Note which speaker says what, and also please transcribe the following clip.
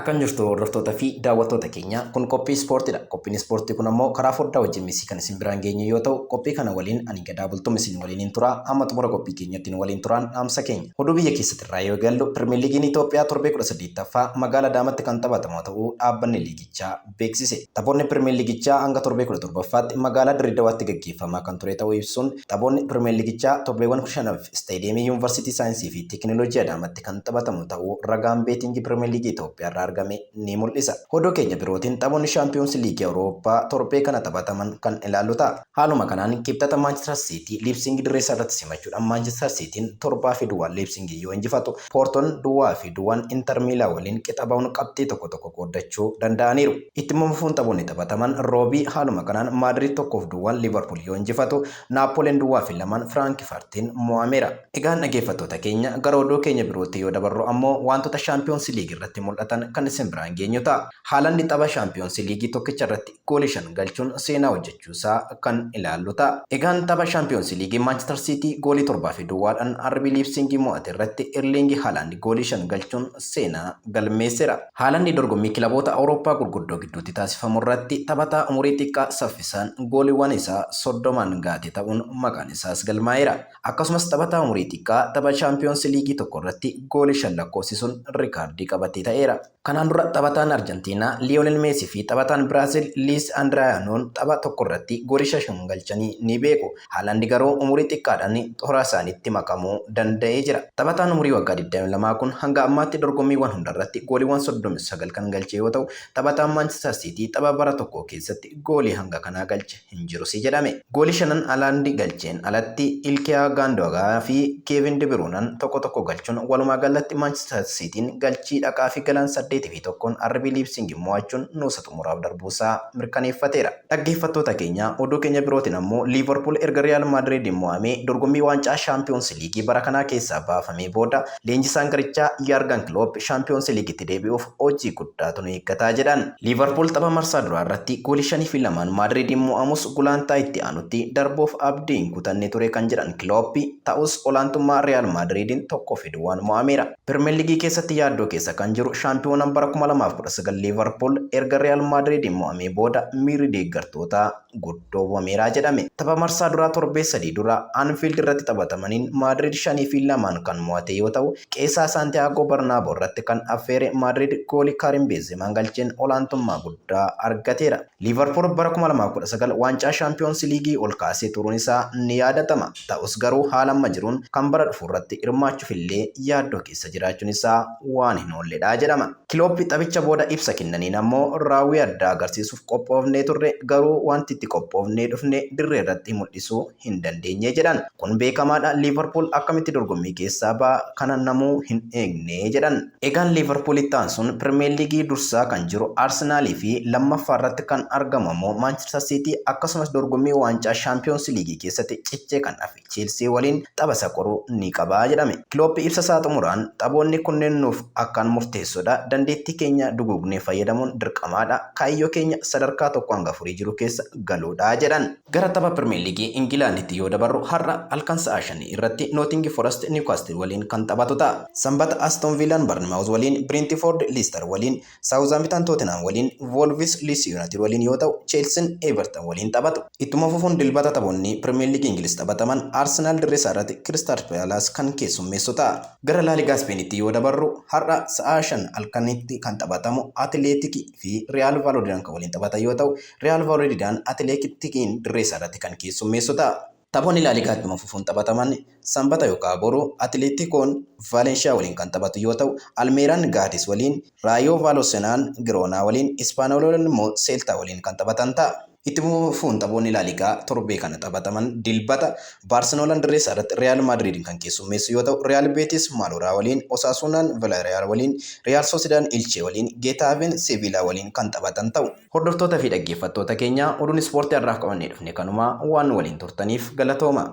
Speaker 1: Akkan jirtu hordoftoota fi daawwattoota keenya kun qophii ispoortiidha. Qophiin ispoortii kun ammoo karaa foddaa wajjin misii kan isin biraan geenye yoo ta'u, qophii kana waliin ani Gadaa Bultum isin waliin tura. Amma xumura qophii keenyatti waliin turaan dhaamsa keenya. Oduu biyya keessatti irraa yoo gallu Pirimeer Liigiin Itoophiyaa torbee 18ffaa magaalaa Adaamaatti kan taphatamu ta'uu dhaabbanni liigichaa beeksise. Taphoonni Pirimeer Liigichaa hanga torbee 17ffaatti magaalaa Dirreedawaatti gaggeeffamaa kan ture ta'uu ibsuun taphoonni Pirimeer Liigichaa torbeewwan 5 istaadiyeemii Yuunivarsiitii Saayinsii fi Teekinooloojii Adaamaatti kan taphatamu ta'uu ragaan beetingii Pirimeer Liigii Itoophiyaa irraa argame ni mul'isa. Oduu keenya birootiin taphoonni Shaampiyoons Liigii Awurooppaa torbee kana taphataman kan ilaallu ta'a. Haaluma kanaan kibxata Maanchister Siitii Liipsingii dirree irratti simachuudhaan Maanchister Siitiin 7-2 Liipsingii yoo injifatu, Poortoon 2-2 Inter Miilaan waliin qixa ba'uun qabxii tokko qooddachuu danda'aniiru. Itti fufuun taphoonni taphataman roobii haaluma kanaan Maadriid 1-2 Liivarpuul yoo injifatu, Naapoleen 2-2 Firaankifurtiin mo'ameera. Egaan dhaggeeffattoota keenya gara oduu keenya birootti yoo dabarru ammoo wantoota Shaampiyoons Liigii irratti mul'atan kan isin biraan geenyu ta'a. Haaland tapha Shaampiyoons Liigii tokkicha irratti goolii 5 galchuun seenaa hojjechuusaa kan ilaallu ta'a. Egaan tapha Shaampiyoons Liigii Maanchister Siitii goolii 7-2dhaan RB Liipsingii mo'ate irratti Erling Haaland goolii 5 galchuun seenaa galmeesseera. Haaland dorgommii kilaboota Awurooppaa gurguddoo gidduutti taasifamu irratti taphataa umurii xiqqaa saffisaan gooliiwwan isaa 30 gaate ta'uun maqaan isaas galmaa'eera. Akkasumas taphataa umurii xiqqaa tapha Shaampiyoons Liigii tokko irratti goolii 5 lakkoofsisuun riikaardii qabatee ta'eera. Kanaan dura taphataan Arjentiinaa Liyoonel Meesii fi taphataan Biraaziil Liis Andiraayanoon tapha tokko irratti goolii 5 galchanii ni beeku. Haaland garuu umurii xiqqaadhaan toora isaaniitti makamuu danda'ee jira. Taphataan umurii waggaa 22 kun hanga ammaatti dorgommiiwwan hundarratti gooliiwwan 39 kan galche yoo ta'u, taphataan Maanchister Siitii tapha bara tokko keessatti goolii hanga kanaa galche hin jiru si jedhame. Goolii 5 Haaland galcheen alatti Ilkay Gundogan fi Kevin De Bruyne tokko galchuun walumaa galatti Maanchister Siitiin galchii dhaqaa fi galaan 8-1 RB Liipsingii mo'achuun nuusa xumuraaf darbuusaa mirkaneeffateera. Dhaggeeffattoota keenya oduu keenya birootiin ammoo Liivarpuul erga Riyaal Maadriid mo'amee dorgommii waancaa Shaampiyoons Liigii bara kanaa keessaa baafamee booda leenjisaan garichaa Yargan Klopp Shaampiyoons Liigiitti deebi'uuf hojii guddaatu nu eeggataa jedhan. Liivarpuul tapha marsaa duraa irratti goolii 5-2 Maadriidiin mo'amus gulantaa itti aanutti darbuuf abdii hin kutannee ture kan jedhan Klopp ta'us olaantummaa Riyaal Maadriidiin 1-2 mo'ameera. Pirimeer Liigii keessatti yaaddoo keessa kan jiru shaampiyoonaan bara 2019 Liivarpuul erga Riyaal Maadriidiin mo'amee booda miirri deeggartootaa guddoobameera jedhame. Tapha marsaa duraa torbee 3 dura Anfield irratti taphatamaniin Maadriid 5-2 kan mo'ate yoo ta'u, qeessaa Saantiyaagoo Barnaaboo irratti kan affeere Maadriid goolii Karim Beenzemaan galcheen olaantummaa guddaa argateera. Liivarpuul bara 2019 waancaa Shaampiyoons Liigii ol kaasee turuun isaa ni yaadatama. Ta'us garuu haala amma jiruun kan bara dhufu irratti hirmaachuuf illee yaaddoo keessa jiraachuun isaa waan hin oolledha jedhama. Klopp taphicha booda ibsa kennaniin ammoo raawwii addaa agarsiisuuf qophoofnee turre garuu wanti itti qophoofnee dhufne dirree irratti mul'isuu hin dandeenye jedhan. Kun beekamaadha. Liivarpuul akkamitti dorgommii keessaa ba'a kana namuu hin eegne jedhan. Egaan Liivarpuul itti aansuun Pirimeer Liigii dursaa kan jiru Arsenaalii fi lammaffaa irratti kan argamu ammoo Maanchister Siitii akkasumas dorgommii waancaa Shaampiyoons Liigii keessatti cichee kan hafe Cheelsii waliin tapha saqoruu ni qabaa jedhame. Klopp ibsa isaa xumuraan taphoonni kunneen nuuf akkaan murteessoodha. Dandeettii keenya duguugnee fayyadamuun dirqamaadha. Kaayyoo keenya sadarkaa 1-4 jiru keessa galuudha jedhan. Gara tapha Pirimeer Liigii Ingilaanditti yoo dabarru har'a halkan sa'a 5 irratti Nottingham Forest Newcastle waliin kan taphatu ta'a. Sanbata Aston Villaan Bournemouth waliin, Brentford Leicester waliin, Southampton Tottenham waliin, Wolves Leeds United waliin yoo ta'u, Chelsea Everton waliin taphatu. Ittuma fufuun dilbata taphoonni Pirimeer Liigii Ingiliz taphataman Arsenal dirree irratti Crystal Palace kan keessummeessu ta'a. Gara La Liga Spainitti yoo dabarru har'a sa'a 5 halkanitti kan taphatamu Atletic fi Real Valladolid kan waliin taphatan yoo ta'u, Real Valladolid Atleticin dirree irratti kan keessummeessu ta'a. Taphoonni La Ligaa ittuma fufuun taphataman Sanbata yookaan boru Atleticoon Valencia waliin kan taphatu yoo ta'u, Almeeraan Gaadis waliin, Rayo Vallecanoon Girona waliin, Espanyol immoo Celta waliin kan taphatan ta'a. Ittuma fufuun taphoonni La Ligaa torbee kana taphataman dilbata Barcelonaan dirree irratti Real Madrid kan keessummeessu yoo ta'u, Real Betis Mallorca waliin, Osasunaan Villarreal waliin, Real Sociedad Elche waliin, Getafe Sevilla waliin kan taphatan ta'u. Hordoftoota fi dhaggeeffattoota keenya oduun ispoortii har'aaf qabannee dhufne kanuma waan waliin turtaniif galatooma.